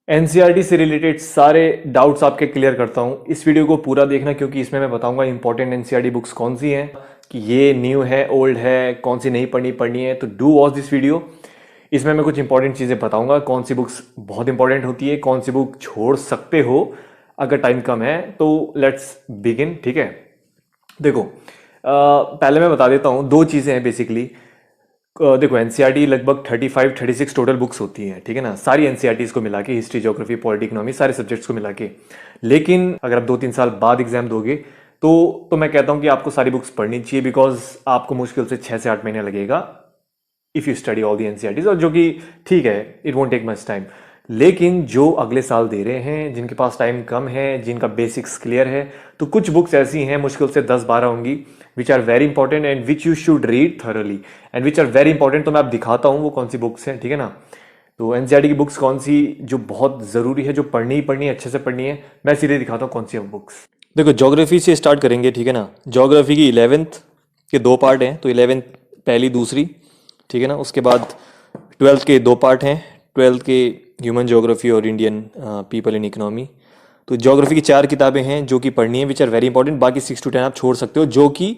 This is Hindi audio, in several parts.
एनसीईआरटी से रिलेटेड सारे डाउट्स आपके क्लियर करता हूँ। इस वीडियो को पूरा देखना क्योंकि इसमें मैं बताऊंगा इंपॉर्टेंट एनसीईआरटी बुक्स कौन सी हैं, कि ये न्यू है ओल्ड है, कौन सी नहीं पढ़नी है। तो डू वॉच दिस वीडियो। इसमें मैं कुछ इंपॉर्टेंट चीज़ें बताऊंगा, कौन सी बुक्स बहुत इंपॉर्टेंट होती है, कौन सी बुक छोड़ सकते हो अगर टाइम कम है। तो लेट्स बिगिन। ठीक है, देखो पहले मैं बता देता हूँ, दो चीज़ें हैं बेसिकली। देखो एनसीईआरटी लगभग 35-36 टोटल बुक्स होती हैं, ठीक है ना, सारी एनसीईआरटीज को मिला के, हिस्ट्री, ज्योग्राफी, पॉलिटी, इकोनॉमी, सारे सब्जेक्ट्स को मिला के। लेकिन अगर आप 2-3 साल बाद एग्जाम दोगे तो मैं कहता हूं कि आपको सारी बुक्स पढ़नी चाहिए, बिकॉज आपको मुश्किल से 6 से 8 महीने लगेगा if you study all the NCERTs, और जो कि ठीक है, it won't take much time. लेकिन जो अगले साल दे रहे हैं, जिनके पास टाइम कम है, जिनका बेसिक्स क्लियर है, तो कुछ बुक्स ऐसी हैं, मुश्किल से 10-12 होंगी, which are very important and which you should read thoroughly and which are very important. तो मैं आप दिखाता हूँ वो कौन सी बुक्स हैं, ठीक है ना। तो एनसीईआरटी की बुक्स कौन सी जो बहुत ज़रूरी है, जो पढ़नी ही पढ़नी है, अच्छे से पढ़नी है, मैं सीधे दिखाता हूँ कौन सी बुक्स। देखो ज्योग्राफी से स्टार्ट करेंगे, ठीक है ना। ज्योग्राफी की 11th के 2 पार्ट हैं, तो 11th पहली दूसरी, ठीक है ना। उसके बाद 12th के 2 पार्ट हैं, 12th के ह्यूमन ज्योग्राफी और इंडियन पीपल इन इकोनॉमी। तो ज्योग्राफी की 4 किताबें हैं जो कि पढ़नी है, विच आर वेरी इंपॉर्टेंट। बाकी 6 to 10 आप छोड़ सकते हो, जो कि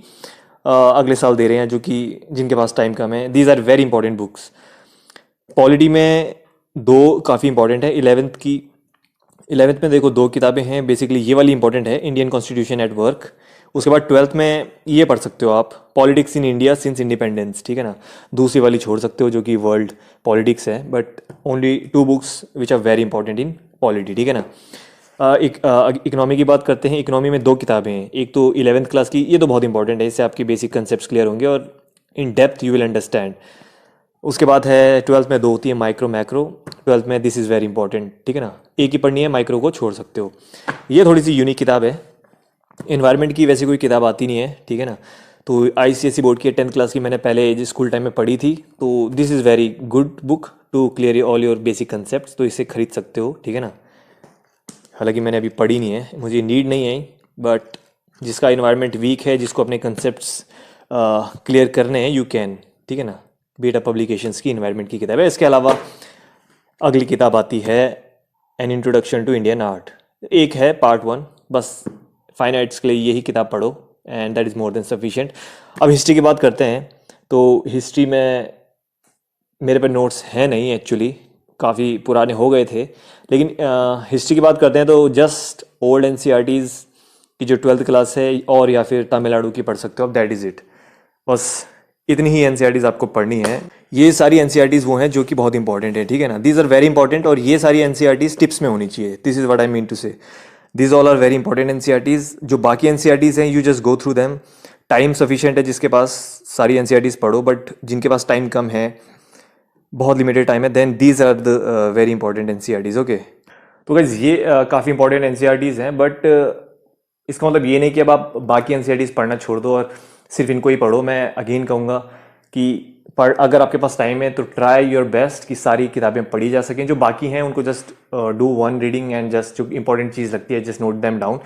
अगले साल दे रहे हैं, जो कि जिनके पास टाइम कम है। These are very important books. Polity में 2 काफ़ी इंपॉर्टेंट है। 11th में देखो 2 किताबें हैं, बेसिकली ये वाली इंपॉर्टेंट है, इंडियन कॉन्स्टिट्यूशन एट वर्क। उसके बाद 12th में ये पढ़ सकते हो आप, politics in India since independence, ठीक है ना। दूसरी वाली छोड़ सकते हो जो कि वर्ल्ड पॉलिटिक्स है, but only 2 books which are very important in polity, ठीक है ना। इकोनॉमी की बात करते हैं। इकोनॉमी में 2 किताबें हैं, एक तो 11th क्लास की, ये तो बहुत इंपॉर्टेंट है, इससे आपकी बेसिक कंसेप्ट क्लियर होंगे और in depth you will understand. उसके बाद है 12th में 2 होती है, माइक्रो मैक्रो। 12th में दिस इज़ वेरी इंपॉर्टेंट, ठीक है ना, एक ही पढ़नी है, माइक्रो को छोड़ सकते हो। ये थोड़ी सी यूनिक किताब है, इन्वायरमेंट की वैसे कोई किताब आती नहीं है, ठीक है ना। तो आईसीएसई बोर्ड की 10th क्लास की मैंने पहले स्कूल टाइम में पढ़ी थी, तो this is very good book to clear all your basic concept, तो इसे खरीद सकते हो, ठीक है ना। हालांकि मैंने अभी पढ़ी नहीं है, मुझे नीड नहीं है, बट जिसका इन्वायरमेंट वीक है, जिसको अपने कंसेप्ट्स क्लियर करने हैं, यू कैन, ठीक है ना। बेटा पब्लिकेशंस की इन्वायरमेंट की किताब है। इसके अलावा अगली किताब आती है an introduction to Indian art, एक है पार्ट 1, बस फाइन आर्ट्स के लिए यही किताब पढ़ो and that is more than sufficient. अब हिस्ट्री की बात करते हैं। तो हिस्ट्री में मेरे पे नोट्स हैं नहीं एक्चुअली, काफ़ी पुराने हो गए थे, लेकिन हिस्ट्री की बात करते हैं तो जस्ट ओल्ड एनसीईआरटीज़ की जो 12th क्लास है, और या फिर तमिलनाडु की पढ़ सकते हो आप, दैट इज़ इट। बस इतनी ही एनसीईआरटीज़ आपको पढ़नी है। ये सारी एनसीईआरटीज़ वो हैं जो कि बहुत इंपॉर्टेंट है, ठीक है ना। दीज आर वेरी इंपॉर्टेंट, और ये सारी एनसीईआरटीज़ टिप्स में होनी चाहिए। This is what I mean to say, these all are very important NCERTs. जो बाकी एनसीईआरटीज़ हैं, you just go through them. Time sufficient है जिसके पास, सारी एनसीईआरटीज़ पढ़ो, बट जिनके पास टाइम कम है, बहुत लिमिटेड टाइम है, then these are the very important NCERTs, okay. तो गाइज ये काफ़ी इंपॉर्टेंट एनसीईआरटीज़ हैं, बट इसका मतलब ये नहीं कि अब आप बाकी एनसीईआरटीज़ पढ़ना छोड़ दो और सिर्फ इनको ही पढ़ो। मैं अगेन कहूँगा कि अगर आपके पास टाइम है तो ट्राई योर बेस्ट कि सारी किताबें पढ़ी जा सकें। जो बाकी हैं उनको just do 1 reading and just जो इंपॉर्टेंट चीज़ लगती है just note them down,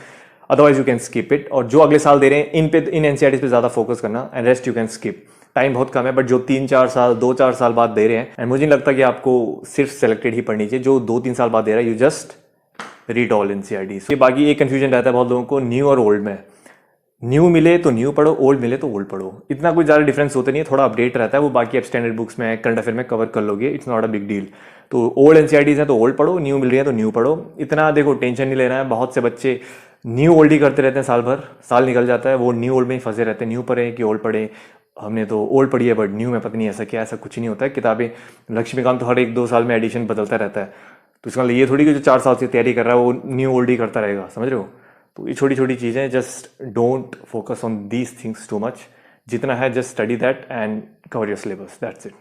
otherwise you can skip it. और जो अगले साल दे रहे हैं इन एनसीईआरटीज़ पे ज़्यादा फोकस करना, and rest you can skip. Time बहुत कम है, बट जो 3-4 साल, 2-4 साल बाद दे रहे हैं, एंड मुझे नहीं लगता कि आपको सिर्फ सेलेक्टेड ही पढ़नी चाहिए। जो 2-3 साल बाद दे रहा है, you just read all NCERTs. ये बाकी एक कन्फ्यूजन रहता है बहुत लोगों को न्यू और ओल्ड में, न्यू मिले तो न्यू पढ़ो, ओल्ड मिले तो ओल्ड पढ़ो। इतना कुछ ज़्यादा डिफरेंस होता नहीं है, थोड़ा अपडेट रहता है, वो बाकी आप स्टैंडर्ड बुक्स में, करंट अफेयर में कवर कर लोगे, it's not a big deal. तो ओल्ड एनसीईआरटीज़ हैं तो ओल्ड पढ़ो, न्यू मिल रही है तो न्यू पढ़ो। इतना देखो टेंशन नहीं लेना है। बहुत से बच्चे न्यू ओल्ड ही करते रहते हैं, साल भर, साल निकल जाता है, वो न्यू ओल्ड में ही फंसे रहते हैं। न्यू पढ़े कि ओल्ड पढ़े, हमने तो ओल्ड पढ़ी है बट न्यू में पता नहीं ऐसा क्या, ऐसा कुछ नहीं होता है। किताबें, लक्ष्मीकांत तो हर 1-2 साल में एडिशन बदलता रहता है, तो इसका मतलब ये थोड़ी कि जो 4 साल से तैयारी कर रहा है वो न्यू ओल्ड ही करता रहेगा, समझ रहे हो। तो ये छोटी छोटी चीज़ें, just don't focus on these things too much. जितना है just study that and cover your syllabus, that's it.